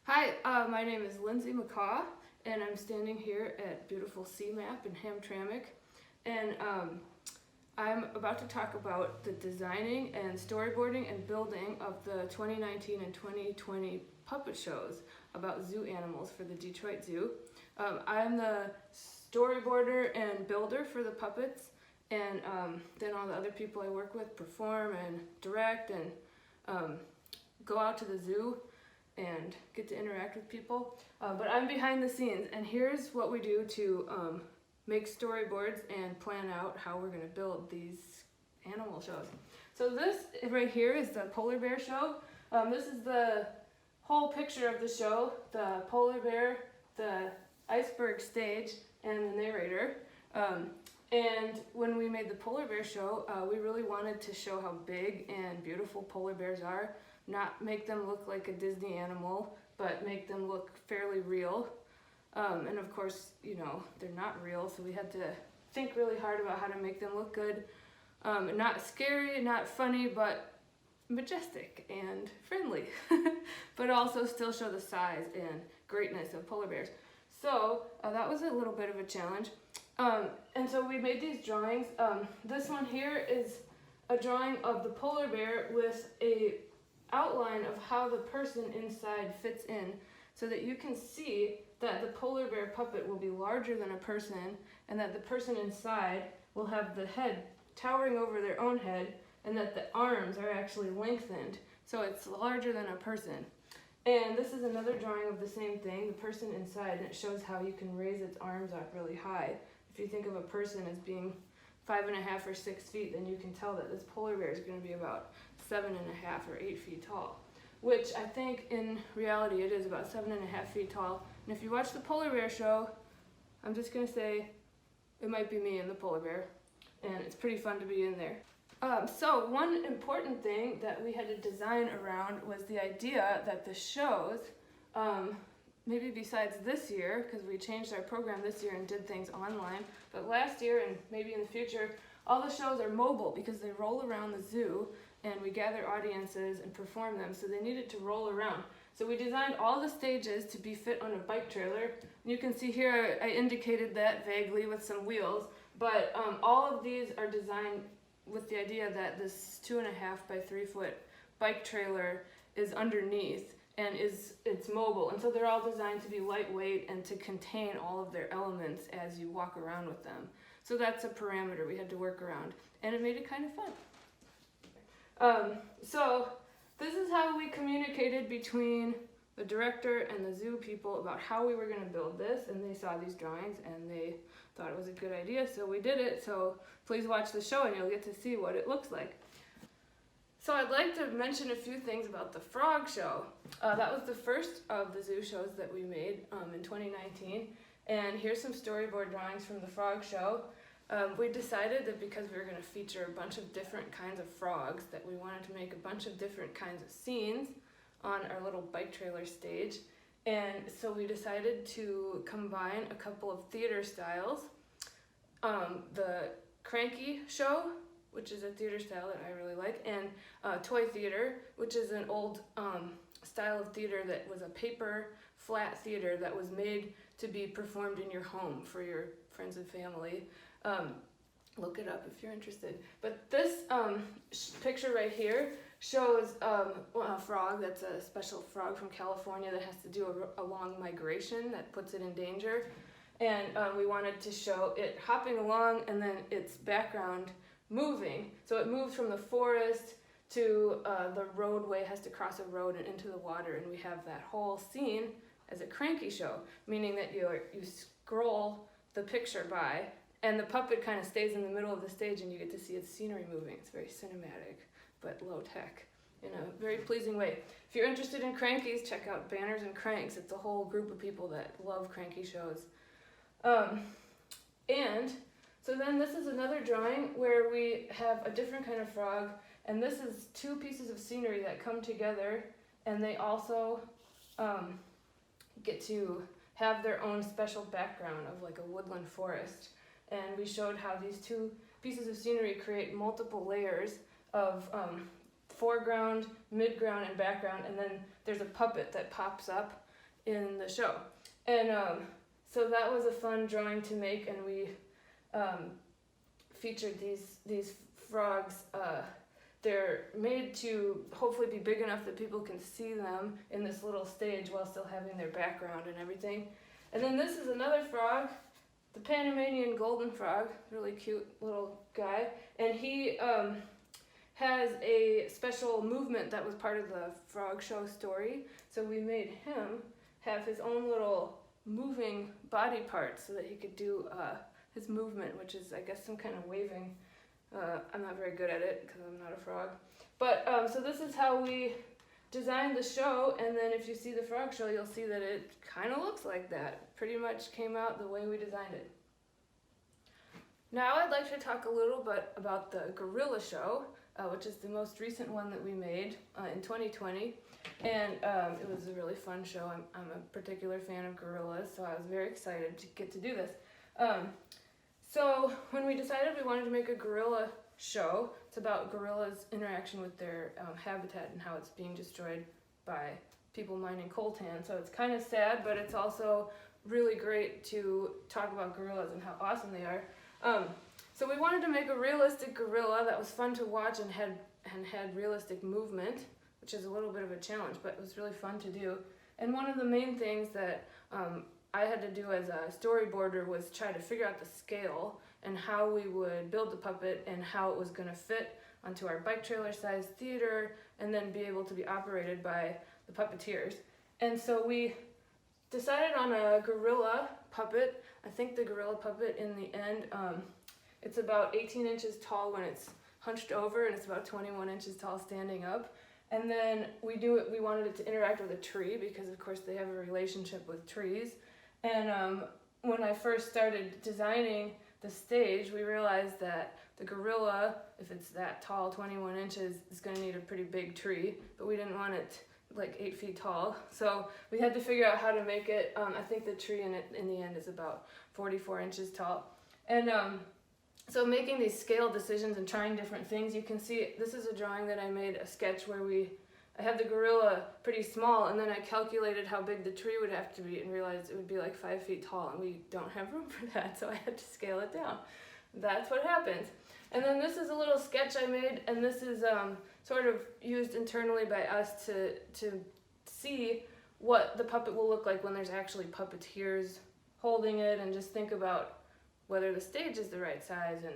Hi, my name is Lindsay McCaw, and I'm standing here at beautiful CMAP in Hamtramck, and I'm about to talk about the designing and storyboarding and building of the 2019 and 2020 puppet shows about zoo animals for the Detroit Zoo. I'm the storyboarder and builder for the puppets, and then all the other people I work with perform and direct and go out to the zoo and get to interact with people. But I'm behind the scenes, and here's what we do to make storyboards and plan out how we're gonna build these animal shows. So this right here is the polar bear show. This is the whole picture of the show: the polar bear, the iceberg stage, and the narrator. And when we made the polar bear show, we really wanted to show how big and beautiful polar bears are. Not make them look like a Disney animal, but make them look fairly real. And of course, you know, they're not real, so we had to think really hard about how to make them look good. Not scary, not funny, but majestic and friendly. But also still show the size and greatness of polar bears. So that was a little bit of a challenge. And so we made these drawings. This one here is a drawing of the polar bear with a outline of how the person inside fits in, so that you can see that the polar bear puppet will be larger than a person, and that the person inside will have the head towering over their own head, and that the arms are actually lengthened, so it's larger than a person. And this is another drawing of the same thing, the person inside, and it shows how you can raise its arms up really high. If you think of a person as being 5.5 or 6 feet, then you can tell that this polar bear is going to be about 7.5 or 8 feet tall, which I think in reality it is about 7.5 feet tall. And if you watch the polar bear show, I'm just going to say it might be me and the polar bear, and it's pretty fun to be in there. So one important thing that we had to design around was the idea that the shows, maybe besides this year, because we changed our program this year and did things online, but last year and maybe in the future, all the shows are mobile because they roll around the zoo and we gather audiences and perform them, so they needed to roll around. So we designed all the stages to be fit on a bike trailer. You can see here I indicated that vaguely with some wheels, but all of these are designed with the idea that this 2.5 by 3 foot bike trailer is underneath and it's mobile, and so they're all designed to be lightweight and to contain all of their elements as you walk around with them. So that's a parameter we had to work around, and it made it kind of fun. So this is how we communicated between the director and the zoo people about how we were going to build this, and they saw these drawings and they thought it was a good idea, so we did it. So please watch the show and you'll get to see what it looks like. So I'd like to mention a few things about the frog show. That was the first of the zoo shows that we made in 2019, and here's some storyboard drawings from the frog show. We decided that because we were going to feature a bunch of different kinds of frogs, that we wanted to make a bunch of different kinds of scenes on our little bike trailer stage. And so we decided to combine a couple of theater styles. The cranky show, which is a theater style that I really like, and toy theater, which is an old style of theater that was a paper flat theater that was made to be performed in your home for your friends and family. Look it up if you're interested. But this picture right here shows a frog that's a special frog from California that has to do a long migration that puts it in danger. And we wanted to show it hopping along and then its background moving. So it moves from the forest to the roadway, has to cross a road and into the water, and we have that whole scene as a cranky show, meaning that you scroll the picture by and the puppet kind of stays in the middle of the stage and you get to see its scenery moving. It's very cinematic, but low tech in a very pleasing way. If you're interested in crankies, check out Banners and Cranks. It's a whole group of people that love cranky shows. And so then this is another drawing where we have a different kind of frog, and this is 2 pieces of scenery that come together, and they also get to have their own special background of like a woodland forest. And we showed how these 2 pieces of scenery create multiple layers of foreground, midground, and background, and then there's a puppet that pops up in the show. And so that was a fun drawing to make, and we featured these frogs. They're made to hopefully be big enough that people can see them in this little stage while still having their background and everything. And then this is another frog, the Panamanian golden frog, really cute little guy. And he has a special movement that was part of the frog show story. So we made him have his own little moving body part so that he could do his movement, which is, I guess, some kind of waving. I'm not very good at it because I'm not a frog. But so this is how we designed the show, and then if you see the frog show, you'll see that it kind of looks like that. Pretty much came out the way we designed it. Now I'd like to talk a little bit about the gorilla show, which is the most recent one that we made in 2020. And it was a really fun show. I'm a particular fan of gorillas, so I was very excited to get to do this. So when we decided we wanted to make a gorilla show, it's about gorillas' interaction with their habitat and how it's being destroyed by people mining coltan. So it's kind of sad, but it's also really great to talk about gorillas and how awesome they are. So we wanted to make a realistic gorilla that was fun to watch and had realistic movement, which is a little bit of a challenge, but it was really fun to do. And one of the main things that I had to do as a storyboarder was try to figure out the scale and how we would build the puppet and how it was going to fit onto our bike trailer sized theater and then be able to be operated by the puppeteers. And so we decided on a gorilla puppet. I think the gorilla puppet in the end, it's about 18 inches tall when it's hunched over, and it's about 21 inches tall standing up. And then we wanted it to interact with a tree because of course they have a relationship with trees. And when I first started designing the stage, we realized that the gorilla, if it's that tall, 21 inches, is going to need a pretty big tree, but we didn't want it like 8 feet tall. So we had to figure out how to make it. I think the tree in the end is about 44 inches tall. And so making these scale decisions and trying different things, you can see this is a drawing that I made, a sketch where I had the gorilla pretty small, and then I calculated how big the tree would have to be and realized it would be like 5 feet tall, and we don't have room for that, so I had to scale it down. That's what happens. And then this is a little sketch I made, and this is sort of used internally by us to see what the puppet will look like when there's actually puppeteers holding it, and just think about whether the stage is the right size and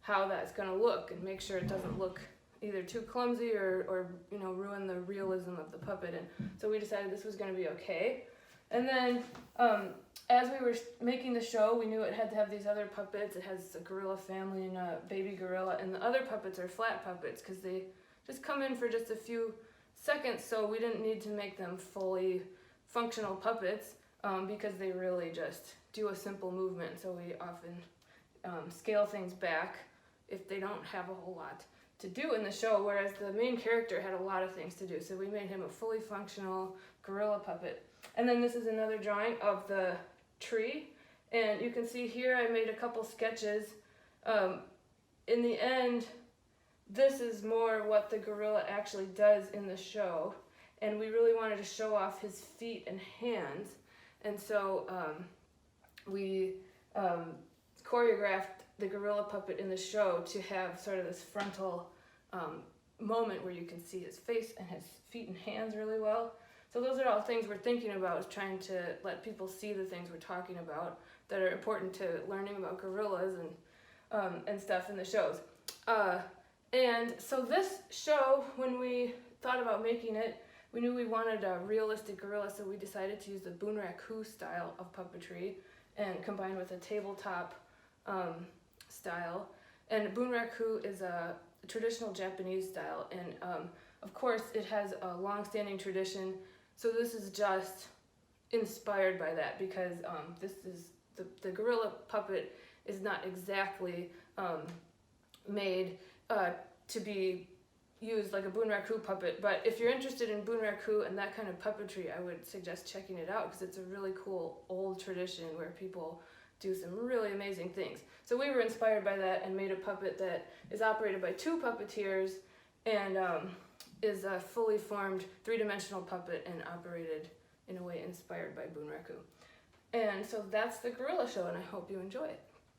how that's going to look, and make sure it doesn't look either too clumsy or ruin the realism of the puppet. And so we decided this was going to be okay. And then as we were making the show, we knew it had to have these other puppets. It has a gorilla family and a baby gorilla, and the other puppets are flat puppets because they just come in for just a few seconds, so we didn't need to make them fully functional puppets because they really just do a simple movement. So we often scale things back if they don't have a whole lot to do in the show, whereas the main character had a lot of things to do. So we made him a fully functional gorilla puppet. And then this is another drawing of the tree. And you can see here I made a couple sketches. In the end, this is more what the gorilla actually does in the show. And we really wanted to show off his feet and hands. And so we choreographed the gorilla puppet in the show to have sort of this frontal moment where you can see his face and his feet and hands really well. So those are all things we're thinking about, is trying to let people see the things we're talking about that are important to learning about gorillas and stuff in the shows. And so this show, when we thought about making it, we knew we wanted a realistic gorilla, so we decided to use the bunraku style of puppetry and combine with a tabletop style. And bunraku is a traditional Japanese style, and of course it has a long-standing tradition, so this is just inspired by that, because this is the gorilla puppet is not exactly made to be used like a bunraku puppet, but if you're interested in bunraku and that kind of puppetry, I would suggest checking it out because it's a really cool old tradition where people do some really amazing things. So we were inspired by that and made a puppet that is operated by 2 puppeteers and is a fully formed 3-dimensional puppet and operated in a way inspired by Bunraku. And so that's the gorilla show, and I hope you enjoy it.